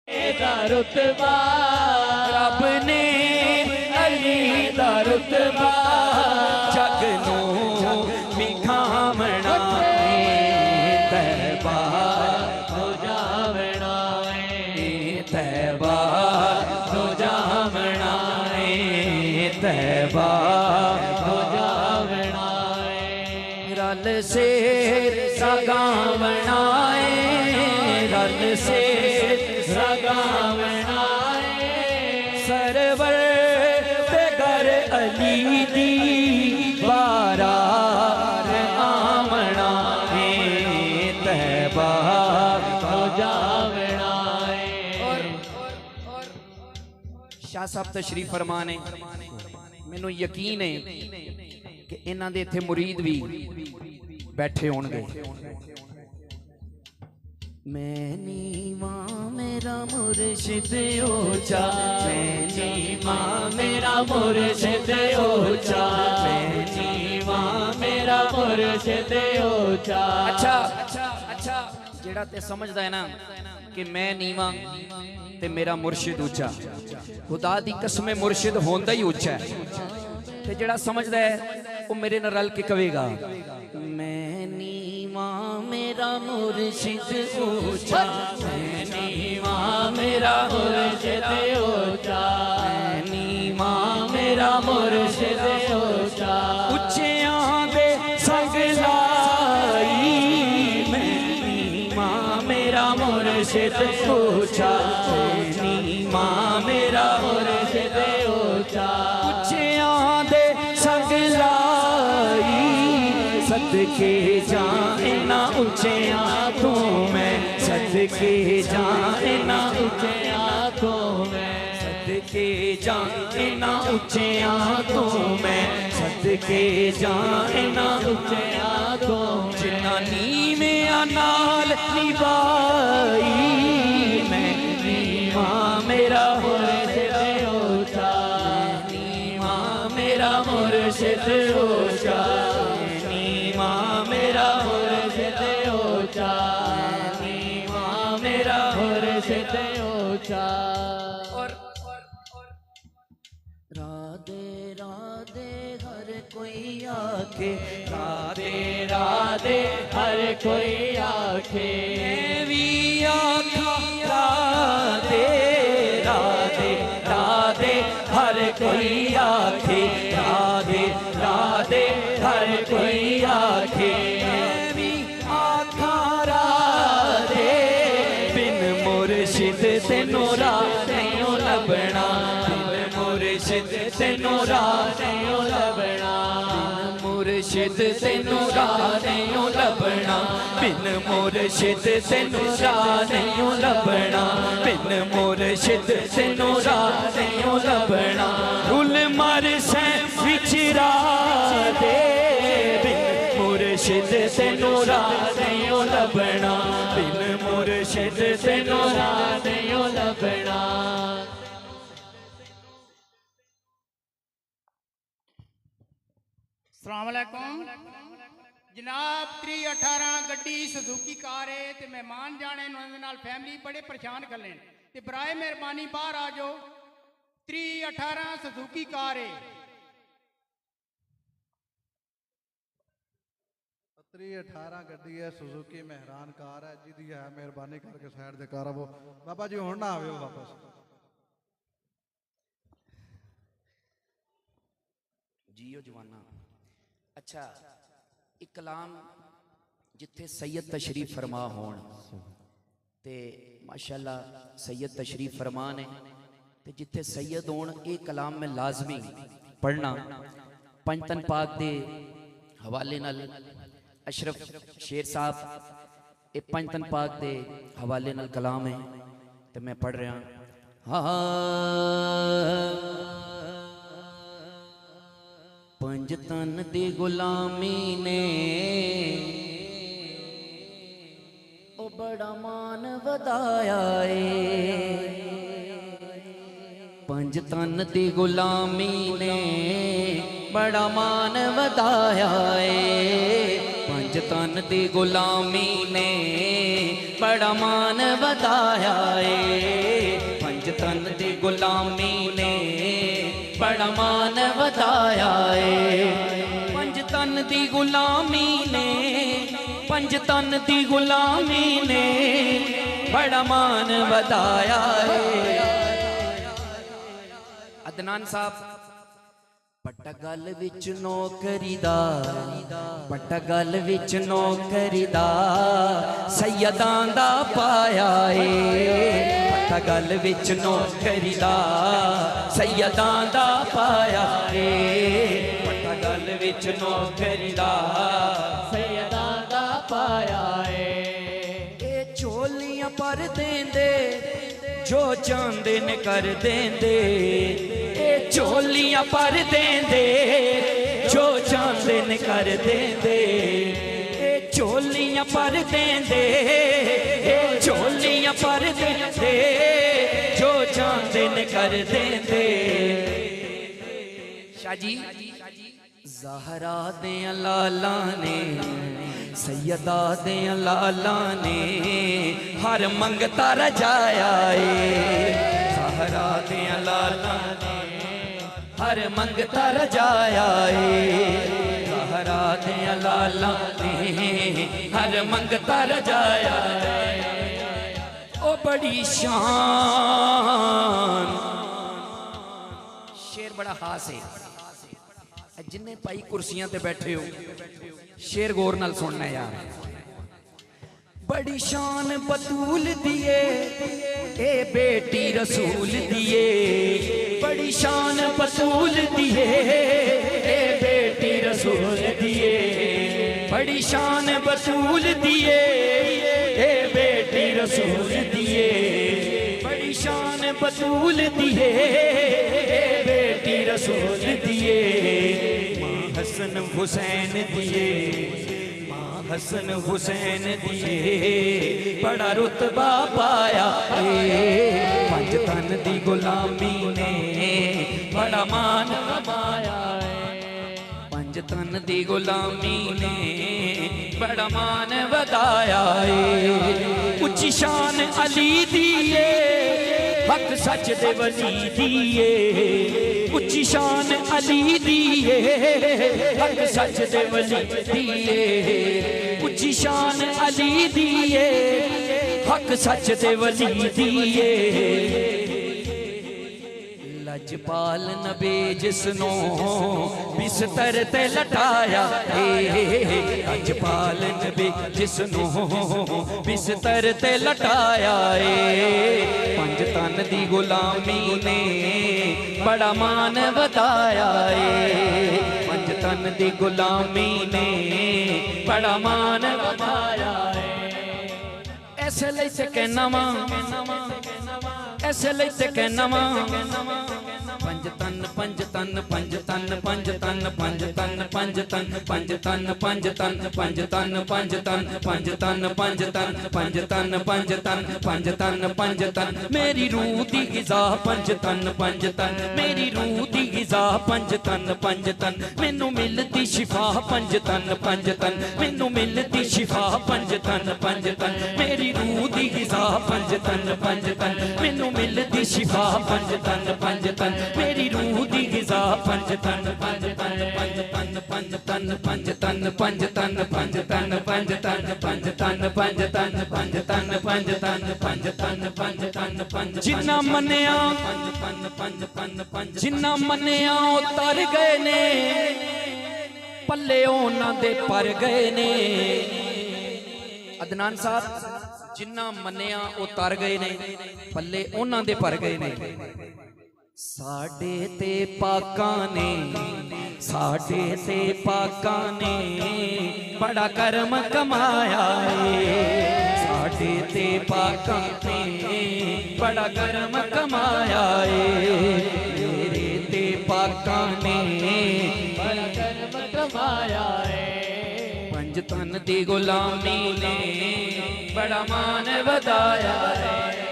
दा रुतबा रब ने अली दा रुतबा जग नूं विखावना तैबा हो जावना तैबा हो जावना तैबा हो जावना रल से सगावना रल से सगावना सरवर बेगर अली दी बारात आमना तैबा हो जावना। और शाह साहब तशरीफ फरमा ने मैनू यकीन है कि इन्हां दे इत्थे मुरीद भी बैठे होणगे। मैं नीवा मेरा मुर्शिद ऊंचा मैं नीवा मेरा मुर्शिद ऊंचा मैं नीवा मेरा मुर्शिद ऊंचा। अच्छा अच्छा अच्छा जेड़ा ते समझदा है ना कि मैं नीवा ते मेरा मुर्शिद ऊंचा, खुदा दी कसम मुर्शिद होंदा ही ऊंचा है। ते जेड़ा समझदा है वो मेरे नाल रल के कहेगा मैं नीवा मेरा मुर्शिद ऊंचा मैं नीवा मेरा मुर्शिद ऊंचा मैं नीवा मेरा मुर्शिद ऊंचा। उच्चियां दे संग लाई मैं नीवा मेरा मुर्शिद ऊंचा मैं नीवा मेरा मुर्शिद ऊंचा। उच्चियां दे संग लाई सदके जाए ना ऊंचिया तो मैं सदके जाए ना ऊंचिया तो मैं सदके जाए ना ऊंचिया तो मैं सदके जाए ना ऊंचिया तो जिन्ना नीविया नाल निभाई मैं नीवा मेरा मुर्शिद ऊंचा नीवा मेरा मुर्शिद ऊंचा नीवा मेरा मुर्शिद ऊंचा नीवा मेरा मुर्शिद ऊंचा। और राधे राधे हर कोई आखे राधे राधे हर कोई आखे भी आखा राधे राधे राधे हर कोई आखे राधे राधे हर कोई आखे भी आखा राधे बिन मुर्शिद तेनों राह नहीं लभना बिन मुर्शिद तेनों राह नहीं लभना मुर्शिद तेनों राह नहीं लभना बिन मुर्शिद तेनों राह नहीं लभना बिन मुर्शिद तेनों राह नहीं लभना रुल मर से विचरा दे बिन मुर्शिद तेनों राह नहीं लभना बिन मुर्शिद तेनों राह नहीं लभना। अस्सलाम वालेकुम जनाब 318 गड्डी सुजुकी कार है ते मेहमान जाने नाल फैमिली बड़े परेशान कर लें ते बराए मेहरबानी बाहर आ जाओ 318 सुजुकी कार है 318 गड्डी है सुजुकी मेहरान कार है जिदी है मेहरबानी करके साइड दे कर वो बाबा जी हुण ना आवे वापस जियो जवाना। अच्छा एक कलाम जिथे सैयद तशरीफ फरमा होन ते माशाअल्लाह सैयद तशरीफ फरमा ने ते जिथे सैयद होन ये कलाम में लाजमी पढ़ना पंजतन पाक दे हवाले नाल अशरफ शेर साहब ये पंजतन पाक दे हवाले नाल कलाम है तो मैं पढ़ रहा पंजतन दी गुलामी ने ओ बड़ा मान वधाया है पंजतन दी गुलामी ने बड़ा मान वधाया है पंजतन दी गुलामी ने बड़ा मान वधाया है गुलामी ने बड़ा मान वधाया है। पंज तन दी गुलामी ने, पंज तन दी गुलामी ने बड़ा मान वधाया है। अदनान साहब पट्टा गल विच नौकरी दा, पट्टा गल विच नौकरी दा सैयदां दा पाया है। पट्टा गल विच नौकरी दा सैयदां दा पाया है। पट्टा गल विच नौकरी दा सैयदां दा पाया है। ए झोलियां पर देंदे जो चांदे ने कर देंदे, झोलियां पर देंदे जो चांदे ने कर देंदे, झोलियां पर देंदे, झोलियां पर देंदे जो चांदे ने कर देंदे। शाजी ज़हरा दे लाला ने, सैयदा दे लाला ने हर मंगता रजाया है। ज़हरा दे लाला ने हर मंगता रजाया है। ज़हरा दे लाला ने हर मंगता रजाया है। ओ बड़ी शान, शेर बड़ा खास है। जिन्हें भाई कुर्सियां ते बैठे हो शेर गौर नाल सुनना यार। बड़ी शान बतूल दिए ए बेटी रसूल दिए, बड़ी शान बतूल दिए ए बेटी रसूल दिए, बड़ी शान बतूल दिए ए बेटी रसूल दिए, बड़ी शान बतूल दिए ए बेटी रसूल दिए। माँ हसन हुसैन दिए, माँ हसन हुसैन दिए बड़ा रुतबा पाया है। पंज तन दी गुलामी ने बड़ा मान कमाया है। पंज तन दी गुलामी ने बड़ा मान वधाया है। उच्ची शान अली दिए हक सच दे वली दिए, उच्ची शान अली दिए हक सच दे वली दिए, उच्ची शान अली दिए हक सच दे वली दिए। लजपाल नबी जिसनो बिस्तर ते लटाया है। लजपाल नबी जिसनो बिस्तर ते लटाया है। पंज तन दी गुलामी ने बड़ा मान वधाया है। पंज तन दी गुलामी ने बड़ा मान वधाया है। ऐसे लई ते कहना वा, ऐसे लई ते कहना वा पंज तन पंज तन पंज तन पंज तन पंज तन पंज तन पंज तन पंज तन पंज तन पंज तन पंज तन पंज तन पंज तन पंज तन पंज तन पंज तन। मेरी रूह दी गिज़ा पंज तन पंज तन, मेरी रूह दी गिज़ा पंज तन पंज तन। मैनू मिलती शिफा पंज तन पंज तन, मैनू मिलती शिफा पंज तन पंज तन। मेरी रूह दी गिज़ा पंज तन पंज तन, मैनू मिलती शिफा पंज तन पंज तन। मेरी रूह दी गिज़ा पंज तन पंज तन पंज तन पंज तन पंज तन पंज तन पंज तन पंज तन पंज तन पंज तन पंज तन पंज तन पंज तन पंज तन पंज। जिन्ना मन्निया पंज तन पंज तन पंज, जिन्ना मन्निया उतर गए ने पल्ले उन्हां दे पर गए ने। अदनान साहब जिन्ना मन्निया उतर गए ने पल्ले उन्हां दे पर गए ने। साडे ते पाकां ने, साडे ते पाकां ने बड़ा करम कमाया है। साडे ते पाकां ने बड़ा करम कमाया है। मेरे ते पाकां ने बड़ा करम कमाया है। पंज तन दी गुलामी ने बड़ा मान वधाया है।